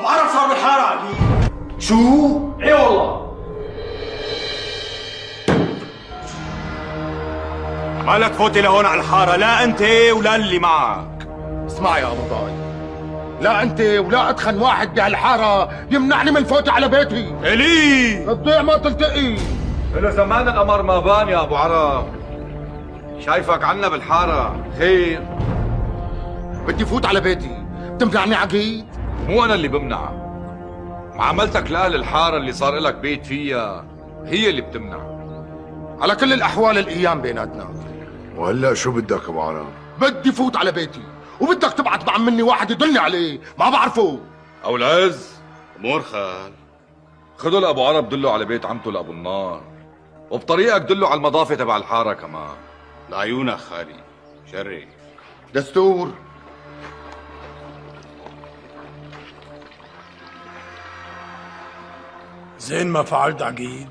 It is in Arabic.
بعرف صار بالحارة اكيد. شو؟ ايه والله. مالك فوتي لهون على الحارة، لا انت ولا اللي معك. اسمع يا ابو ضاي، لا انت ولا اتخن واحد بهالحاره يمنعني من فوتي على بيتي. الي تضيع ما تلتقي. إله زمان القمر ما بان يا ابو عرب. شايفك عنا بالحاره خير. بدي فوت على بيتي، بتمنعني عقيد؟ مو انا اللي بمنع، معاملتك لاهل الحاره اللي صار لك بيت فيها هي اللي بتمنع. على كل الاحوال الايام بيناتنا. وهلا شو بدك ابو عرب؟ بدي فوت على بيتي، وبدك تبعت مع مني واحد يدلني عليه، ما بعرفه. او العز امور خال، خذوا لابو عرب دلوا على بيت عمته لابو النار، وبطريقك دلوا على المضافه تبع الحاره كمان. لعيونك خالي، شرف. دستور. زين ما فعلت عقيد.